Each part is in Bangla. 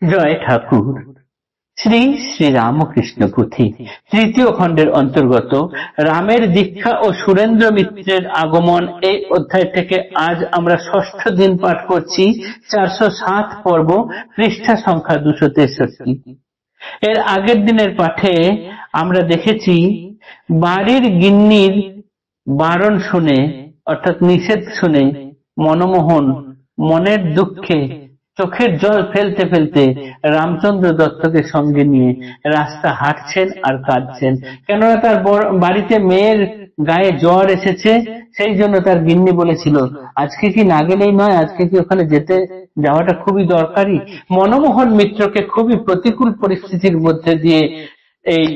জয় ঠাকুর। শ্রী শ্রী রামকৃষ্ণ পুঁথি তৃতীয় খণ্ডের অন্তর্গত রামের দীক্ষা ও সুরেন্দ্র মিত্রের আগমন এই অধ্যায় থেকে আজ আমরা ষষ্ঠ দিন পাঠ করছি। 407 পর্ব, পৃষ্ঠা সংখ্যা 263। এর আগের দিনের পাঠে আমরা দেখেছি বাড়ির গিন্নির বারণ শুনে অর্থাৎ নিষেধ শুনে মনমোহন মনের দুঃখে চোখের জল ফেলতে ফেলতে রামচন্দ্র দত্তকে সঙ্গে নিয়ে রাস্তা হাঁটছেন আর কাঁদছেন। কেননা তার বাড়িতে মেয়ের গায়ে জ্বর এসেছে, সেই জন্য তার গিন্নি বলেছিল আজকে কি না গেলেই নয়, আজকে কি ওখানে যাওয়াটা খুবই দরকারি। মনমোহন মিত্রকে খুবই প্রতিকূল পরিস্থিতির মধ্যে দিয়ে এই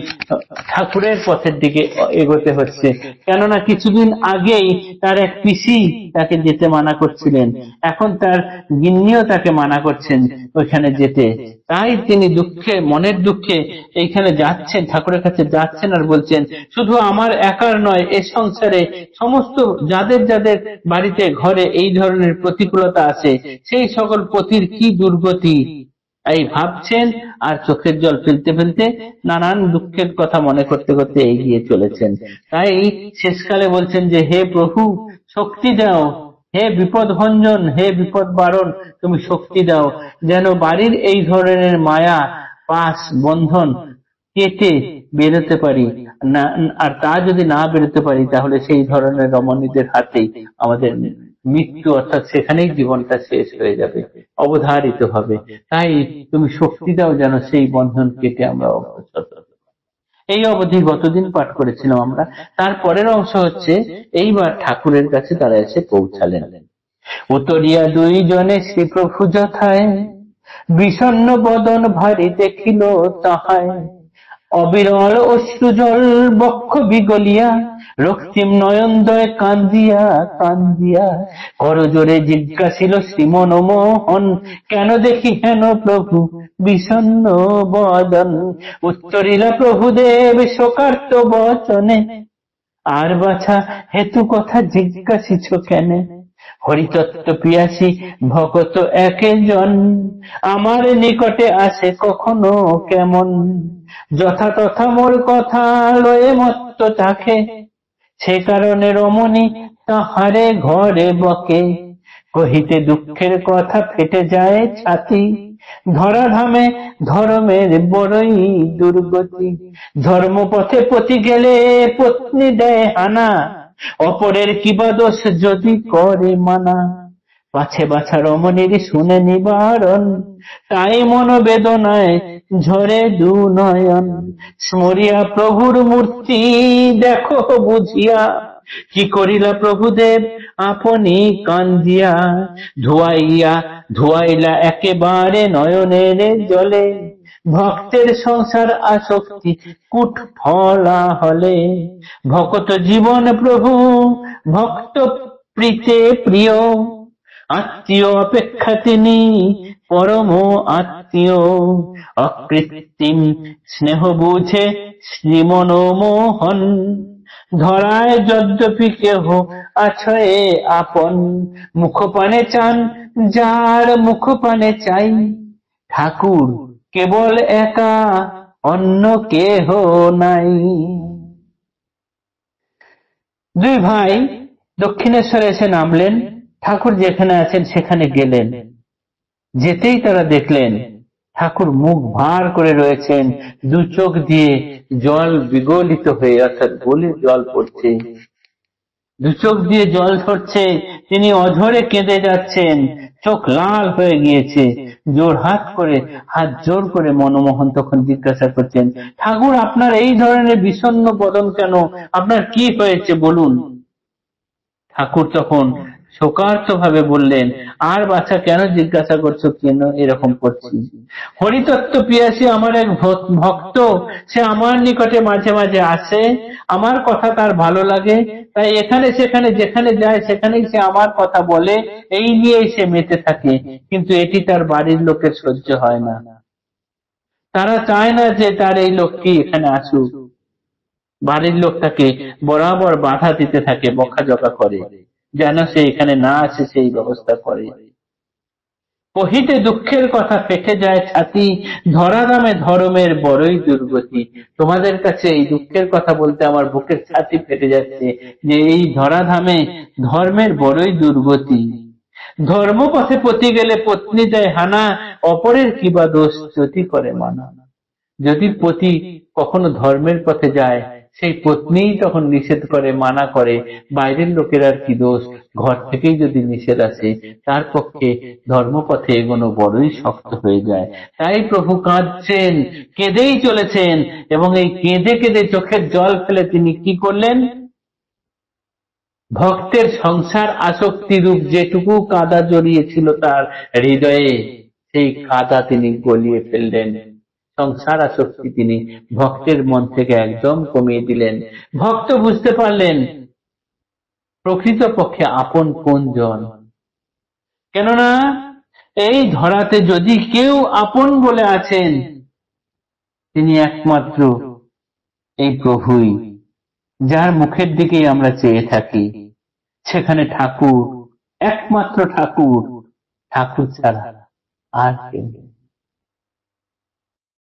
ঠাকুরের পথের দিকে এগোতে হচ্ছে। কেননা কিছুদিন আগেই তার এক পিসি তাকে যেতে মানা করছিলেন, এখন তার গিন্নিও তাকে মানা করছেন ওইখানে যেতে। তাই তিনি মনের দুঃখে এইখানে যাচ্ছেন, ঠাকুরের কাছে যাচ্ছেন আর বলছেন শুধু আমার একার নয়, এ সংসারে সমস্ত যাদের যাদের বাড়িতে ঘরে এই ধরনের প্রতিকূলতা আছে সেই সকল পতির কি দুর্গতি এই ভাবছেন আর চোখের জল ফেলতে ফেলতে নানান দুঃখের কথা মনে করতে করতে এগিয়ে চলেছেন। তাই শেষকালে বলছেন যে হে প্রভু শক্তি দাও, হে বিপদ ভঞ্জন, হে বিপদ বারণ, তুমি শক্তি দাও যেন বাড়ির এই ধরনের মায়া পাশ বন্ধন কেটে বেরোতে পারি না। আর তা যদি না বেরোতে পারি তাহলে সেই ধরনের রমণীদের হাতেই আমাদের মৃত্যু, অর্থাৎ সেখানেই জীবনটা শেষ হয়ে যাবে, অবধারিত হবে। তাই তুমি শক্তি দাও যেন সেই বন্ধন কেটে আমরা অগ্রসর। এই অবধি গতদিন পাঠ করেছিলাম আমরা। তারপরের অংশ হচ্ছে এইবার ঠাকুরের কাছে তারা এসে পৌঁছালেন। উতরিয়া দুইজনে শ্রীপ্রভু যথায়, বিষণ্ণ বদন ভারী দেখিল তাহায়, অবিরল অশ্রুজল বক্ষ বিগলিয়া, রক্তিম নয়নদয় কান্দিয়া কান্দিয়া করজোরে জিজ্ঞাসিল শ্রী মনমোহন, কেন দেখি হেন প্রভু বিষণ্ণ বদন। উত্তরিলা প্রভুদেব শোকার্ত বচনে, আর বাছা হেতু কথা জিজ্ঞাসিছ কেনে। হরিতত্ত্ব পিয়াসী ভকত একজন, আমার নিকটে আসে কখনো কেমন। যথা তথা মোর কথা লয়ে মত্ত চাখে, সে কারণে রমণী তাহারে ঘরে বকে। কহিতে দুঃখের কথা ফেটে যায় ছাতি, ধরাধামে ধর্মের বড়ই দুর্গতি। ধর্মপথে পতি গেলে পত্নী দেয় হানা, অপরের কিবা দোষ যদি করে মানা। পাছে বাছা রমণীর শুনে নিবারণ, তাই মনোবেদনায় ঝরে দু নয়ন। স্মরিয়া প্রভুর মূর্তি দেখো বুঝিয়া, কি করিলা প্রভুদেব আপনি কান্দিয়া। ধুয়াইলা একেবারে নয়নের জলে, ভক্তের সংসার আসক্তি কুট ফলা হলে। ভকত জীবন প্রভু ভক্ত প্রীতে প্রিয়, আত্মীয় অপেক্ষা তিনি পরম আত্মীয়। অকৃত্রিম স্নেহ বুঝে শ্রী মনমোহন, ধরায় যদ্যপি কেহ আছয়ে আপন। মুখপানে চান যার মুখপানে চাই, ঠাকুর কেবল একা অন্য কেহ নাই। দুই ভাই দক্ষিণেশ্বরে এসে নামলেন, ঠাকুর যেখানে আছেন সেখানে গেলেন। যেতেই তারা দেখলেন ঠাকুর মুখ ভার করে রয়েছেন, দু চোখ দিয়ে জল বিগলিত হয়ে, অর্থাৎ গলে জল পড়ছে, দু চোখ দিয়ে জল ঝরছে, তিনি অঝরে কেঁদে যাচ্ছেন, চোখ লাল হয়ে গিয়েছে। হাত জোর করে মনমোহন তখন জিজ্ঞাসা করছেন, ঠাকুর আপনার এই ধরনের বিষণ্ণ বদন কেন, আপনার কি হয়েছে বলুন। ঠাকুর তখন শোকার্ত ভাবে বললেন, আর বাছা কেন জিজ্ঞাসা করছো, কেন এরকম করছি। হরিতত্ত্ব পিয়াসী আমার এক ভক্ত, সে আমার নিকটে মাঝে মাঝে আসে, আমার কথা তার ভালো লাগে, তাই এখানে সেখানে যেখানে যায় সেখানেই সে আমার কথা বলে, এই নিয়েই সে মেতে থাকে। কিন্তু এটি তার বাড়ির লোকের সহ্য হয় না, তারা চায় না যে তার এই লোকটি এখানে আসুক। বাড়ির লোক তাকে বরাবর বাধা দিতে থাকে, বকাঝকা করে, যেন সে এখানে না আসে সেই ব্যবস্থা করে। কহিতে দুঃখের কথা ফেটে যায় ছাতি, ধরাধামে ধর্মের বড়ই দুর্গতি। তোমাদের কাছে এই দুঃখের কথা বলতে আমার বুকের ছাতি ফেটে যাচ্ছে যে এই ধরাধামে ধর্মের বড়ই দুর্গতি। ধর্মপথে পতি গেলে পত্নী দেয় হানা, অপরের কিবা দোষ যদি করে মানা। যদি পতি কখনো ধর্মের পথে যায়, সেই পত্নীই তখন নিষেধ করে, মানা করে, বাইরের লোকের আর কি দোষ, ঘর থেকেই যদি নিষেধ আসে, তার পক্ষে ধর্মপথে এগোনো বড়ই শক্ত হয়ে যায়। তাই প্রভু কাঁদছেন, কেঁদেই চলেছেন, এবং এই কেঁদে কেঁদে চোখের জল ফেলে তিনি কি করলেন? ভক্তের সংসার আসক্তি রূপ যেটুকু কাদা জড়িয়েছিল তার হৃদয়ে, সেই কাদা তিনি গলিয়ে ফেললেন। সংসার আসক্তি তিনি ভক্তের মন থেকে একদম কমিয়ে দিলেন। ভক্ত বুঝতে পারলেন প্রকৃতপক্ষে আপন কোনজন। কেননা এই ধরাতে যদি কেউ আপন বলে আছেন, তিনি একমাত্র এই প্রভুই, যার মুখের দিকেই আমরা চেয়ে থাকি। সেখানে ঠাকুর, একমাত্র ঠাকুর, ঠাকুর ছাড়া আর কেউ নেই।